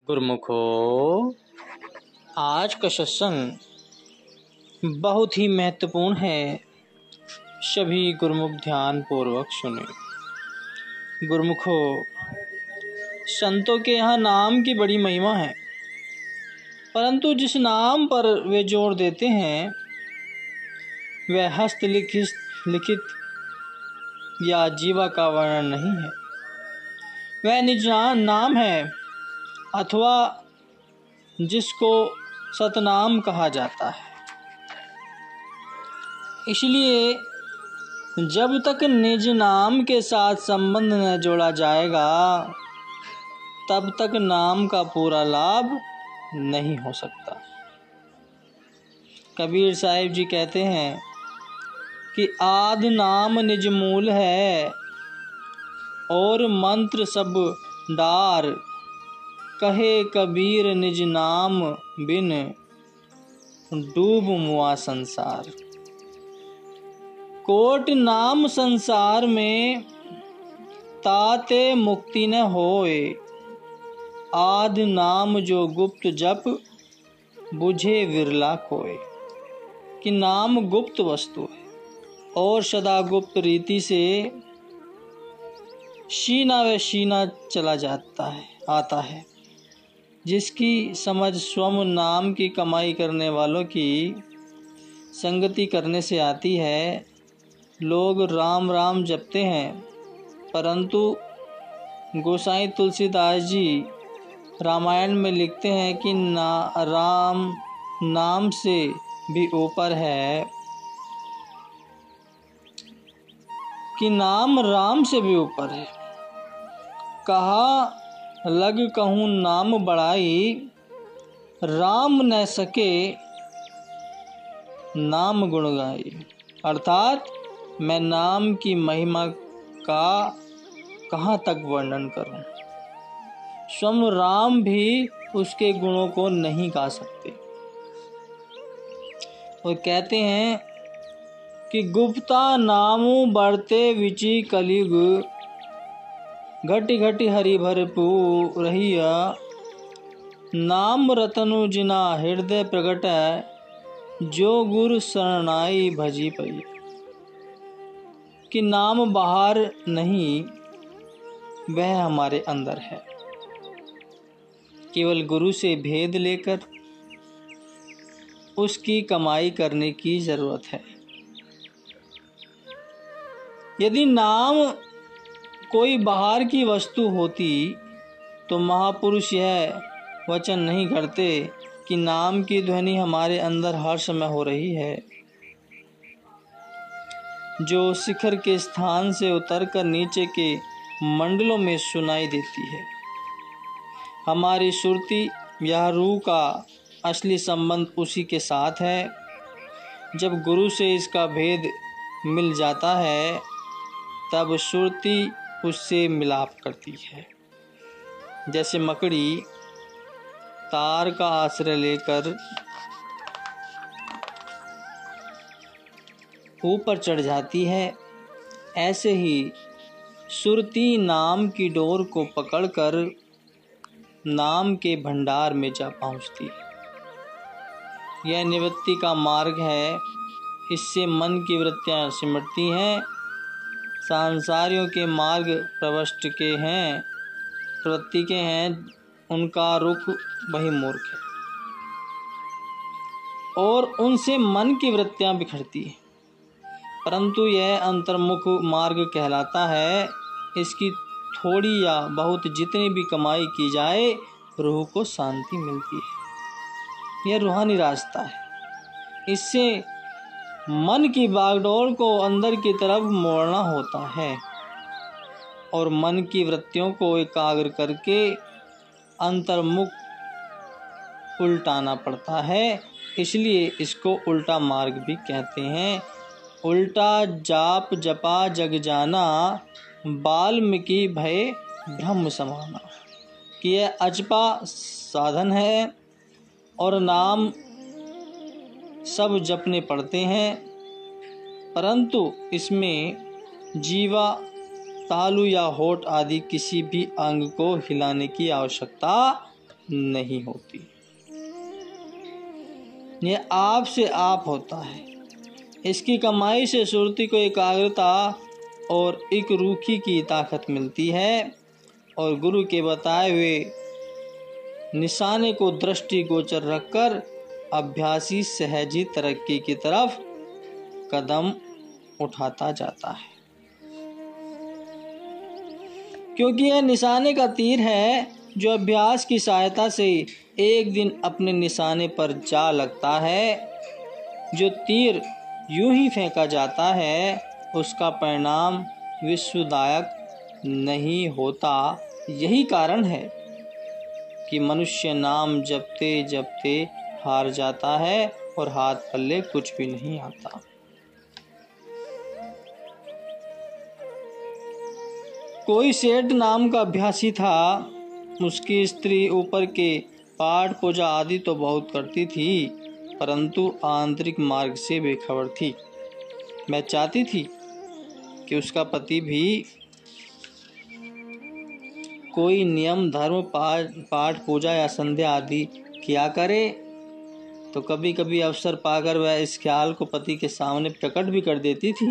गुरुमुखो, आज का सत्संग बहुत ही महत्वपूर्ण है। सभी गुरुमुख ध्यान पूर्वक सुने। गुरुमुखो, संतों के यहाँ नाम की बड़ी महिमा है, परंतु जिस नाम पर वे जोर देते हैं वह हस्तलिखित या जीवा का वर्णन नहीं है। वह निज नाम है अथवा जिसको सतनाम कहा जाता है। इसलिए जब तक निज नाम के साथ संबंध न जोड़ा जाएगा तब तक नाम का पूरा लाभ नहीं हो सकता। कबीर साहिब जी कहते हैं कि आदि नाम निज मूल है और मंत्र सब डार, कहे कबीर निज नाम बिन डूब मुआ संसार। कोट नाम संसार में ताते मुक्ति न होए, आदि नाम जो गुप्त जप बुझे विरला कोय। कि नाम गुप्त वस्तु है और सदा गुप्त रीति से शीना व शीना चला आता है। जिसकी समझ स्वयं नाम की कमाई करने वालों की संगति करने से आती है। लोग राम राम जपते हैं, परंतु गोसाई तुलसीदास जी रामायण में लिखते हैं कि राम नाम से भी ऊपर है, कि नाम राम से भी ऊपर है। कहा लग कहूँ नाम बड़ाई, राम न सके नाम गुण गाई। अर्थात मैं नाम की महिमा का कहाँ तक वर्णन करूं। स्वयं राम भी उसके गुणों को नहीं गा सकते। वो कहते हैं कि गुप्ता नामु बढ़ते विचि कलियुग, घटी घटी हरि भरपू रहिया। नाम रतनु जिना हृदय प्रगट, जो गुरु शरणाई भजी पई। कि नाम बाहर नहीं, वह हमारे अंदर है। केवल गुरु से भेद लेकर उसकी कमाई करने की जरूरत है। यदि नाम कोई बाहर की वस्तु होती तो महापुरुष यह वचन नहीं करते कि नाम की ध्वनि हमारे अंदर हर समय हो रही है, जो शिखर के स्थान से उतरकर नीचे के मंडलों में सुनाई देती है। हमारी सुरती या रूह का असली संबंध उसी के साथ है। जब गुरु से इसका भेद मिल जाता है तब सुरती उससे मिलाप करती है। जैसे मकड़ी तार का आश्रय लेकर ऊपर चढ़ जाती है, ऐसे ही सुरती नाम की डोर को पकड़कर नाम के भंडार में जा पहुंचती है। यह निवृत्ति का मार्ग है। इससे मन की वृत्तियां सिमटती हैं। सांसारियों के मार्ग प्रवृत्ति के हैं, उनका रुख वही मूर्ख है और उनसे मन की वृत्तियां बिखरती हैं। परंतु यह अंतर्मुख मार्ग कहलाता है। इसकी थोड़ी या बहुत जितनी भी कमाई की जाए, रूह को शांति मिलती है। यह रूहानी रास्ता है। इससे मन की बागडोर को अंदर की तरफ मोड़ना होता है और मन की वृत्तियों को एकाग्र करके अंतर्मुख उल्टाना पड़ता है। इसलिए इसको उल्टा मार्ग भी कहते हैं। उल्टा जाप जपा जग जाना, वाल्मीकि भय ब्रह्म समाना। कि यह अजपा साधन है और नाम सब जपने पड़ते हैं, परंतु इसमें जीवा, तालु या होठ आदि किसी भी अंग को हिलाने की आवश्यकता नहीं होती। यह आप से आप होता है। इसकी कमाई से सुरती को एकाग्रता और एक रूखी की ताकत मिलती है और गुरु के बताए हुए निशाने को दृष्टि गोचर रखकर अभ्यासी सहजी तरक्की की तरफ कदम उठाता जाता है। क्योंकि यह निशाने का तीर है जो अभ्यास की सहायता से एक दिन अपने निशाने पर जा लगता है। जो तीर यूं ही फेंका जाता है उसका परिणाम विश्वदायक नहीं होता। यही कारण है कि मनुष्य नाम जपते जपते हार जाता है और हाथ पल्ले कुछ भी नहीं आता। कोई सेठ नाम का अभ्यासी था। उसकी स्त्री ऊपर के पाठ पूजा आदि तो बहुत करती थी, परंतु आंतरिक मार्ग से बेखबर थी। मैं चाहती थी कि उसका पति भी कोई नियम धर्म पाठ पूजा या संध्या आदि किया करे, तो कभी कभी अवसर पाकर वह इस ख्याल को पति के सामने प्रकट भी कर देती थी।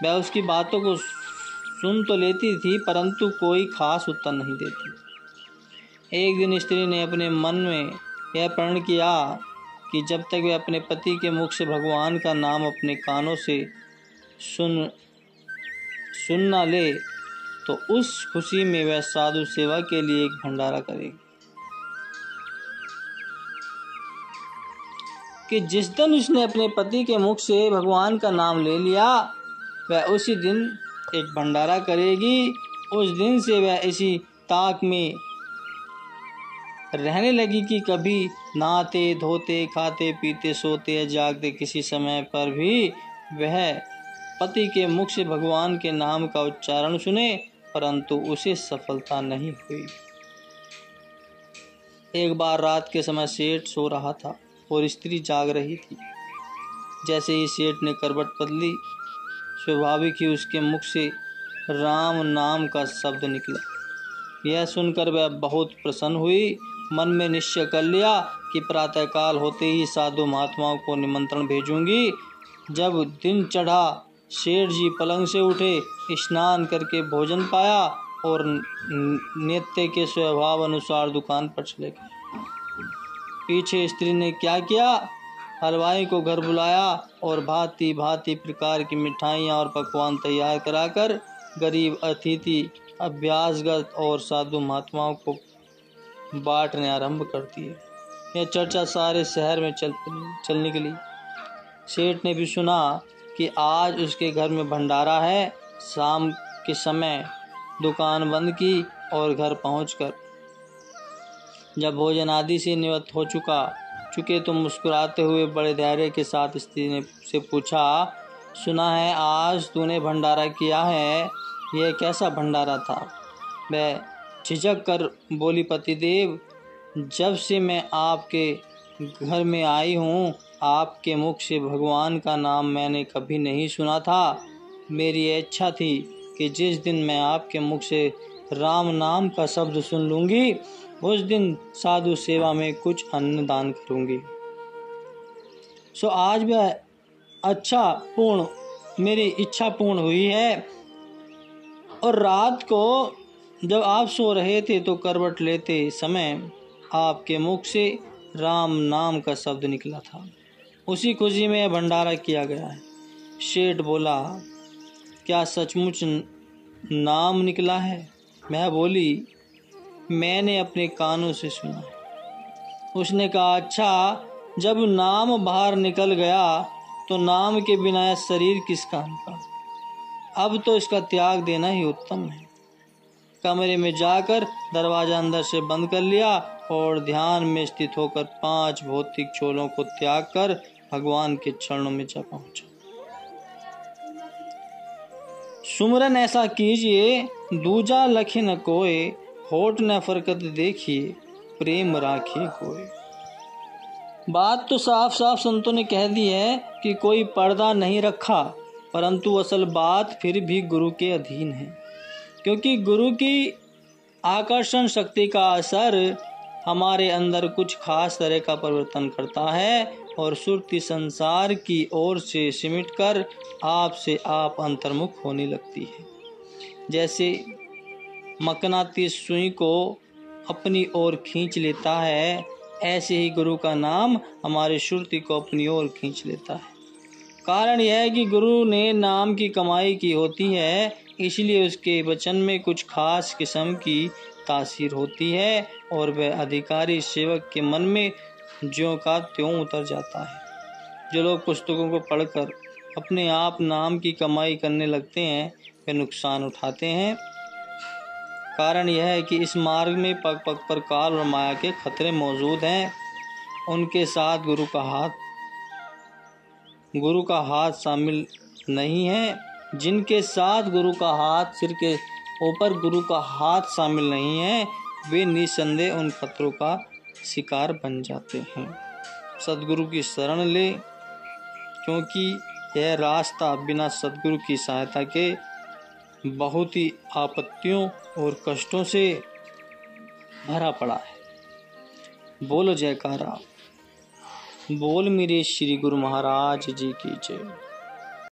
वह उसकी बातों को सुन तो लेती थी, परंतु कोई खास उत्तर नहीं देती। एक दिन स्त्री ने अपने मन में यह प्रण किया कि जब तक वह अपने पति के मुख से भगवान का नाम अपने कानों से सुन ना ले, तो उस खुशी में वह साधु सेवा के लिए एक भंडारा करेगी। कि जिस दिन उसने अपने पति के मुख से भगवान का नाम ले लिया, वह उसी दिन एक भंडारा करेगी। उस दिन से वह इसी ताक में रहने लगी कि कभी नहाते धोते खाते पीते सोते या जागते किसी समय पर भी वह पति के मुख से भगवान के नाम का उच्चारण सुने, परंतु उसे सफलता नहीं हुई। एक बार रात के समय सेठ सो रहा था और स्त्री जाग रही थी। जैसे ही सेठ ने करवट बदली, स्वाभाविक ही उसके मुख से राम नाम का शब्द निकला। यह सुनकर वह बहुत प्रसन्न हुई। मन में निश्चय कर लिया कि प्रातःकाल होते ही साधु महात्माओं को निमंत्रण भेजूंगी। जब दिन चढ़ा, सेठ जी पलंग से उठे, स्नान करके भोजन पाया और नित्य के स्वभाव अनुसार दुकान पर चले गए। पीछे स्त्री ने क्या किया, हलवाई को घर बुलाया और भांति भांति प्रकार की मिठाइयाँ और पकवान तैयार कराकर गरीब अतिथि, अभ्यासगत और साधु महात्माओं को बांटने आरंभ कर दिए। यह चर्चा सारे शहर में चल निकली। सेठ ने भी सुना कि आज उसके घर में भंडारा है। शाम के समय दुकान बंद की और घर पहुंचकर जब भोजन आदि से निवृत्त हो चुके तो मुस्कुराते हुए बड़े धैर्य के साथ स्त्री ने से पूछा, सुना है आज तूने भंडारा किया है, यह कैसा भंडारा था? वह झिझक कर बोली, पतिदेव, जब से मैं आपके घर में आई हूँ, आपके मुख से भगवान का नाम मैंने कभी नहीं सुना था। मेरी इच्छा थी कि जिस दिन मैं आपके मुख से राम नाम का शब्द सुन लूँगी, उस दिन साधु सेवा में कुछ अन्न दान करूँगी। सो आज वह मेरी इच्छा पूर्ण हुई है। और रात को जब आप सो रहे थे तो करवट लेते समय आपके मुख से राम नाम का शब्द निकला था। उसी खुशी में भंडारा किया गया है। सेठ बोला, क्या सचमुच नाम निकला है? मैं बोली, मैंने अपने कानों से सुना। उसने कहा, अच्छा, जब नाम बाहर निकल गया तो नाम के बिना यह शरीर किस काम का? अब तो इसका त्याग देना ही उत्तम है। कमरे में जाकर दरवाजा अंदर से बंद कर लिया और ध्यान में स्थित होकर 5 भौतिक चोलों को त्याग कर भगवान के चरणों में जा पहुंचा। सुमरन ऐसा कीजिए, दूजा लखे न कोय, होठ न फरकत देखिए, प्रेम राखिए कोय। बात तो साफ साफ संतों ने कह दी है कि कोई पर्दा नहीं रखा, परंतु असल बात फिर भी गुरु के अधीन है। क्योंकि गुरु की आकर्षण शक्ति का असर हमारे अंदर कुछ खास तरह का परिवर्तन करता है और सुरती संसार की ओर से सिमटकर आपसे आप अंतर्मुख होने लगती है। जैसे मकनातीस सुई को अपनी ओर खींच लेता है, ऐसे ही गुरु का नाम हमारी सुरती को अपनी ओर खींच लेता है। कारण यह है कि गुरु ने नाम की कमाई की होती है, इसलिए उसके वचन में कुछ खास किस्म की तासीर होती है और वह अधिकारी सेवक के मन में ज्यों का त्यों उतर जाता है। जो लोग पुस्तकों को पढ़कर अपने आप नाम की कमाई करने लगते हैं, वे नुकसान उठाते हैं। कारण यह है कि इस मार्ग में पग पग पर काल और माया के खतरे मौजूद हैं। उनके साथ गुरु का हाथ शामिल नहीं है। जिनके साथ गुरु का हाथ, सिर के ऊपर गुरु का हाथ शामिल नहीं है, वे निसंदेह उन खतरों का शिकार बन जाते हैं। सद्गुरु की शरण ले, क्योंकि यह रास्ता बिना सद्गुरु की सहायता के बहुत ही आपत्तियों और कष्टों से भरा पड़ा है। बोलो जयकारा, बोल मेरे श्री गुरु महाराज जी की जय।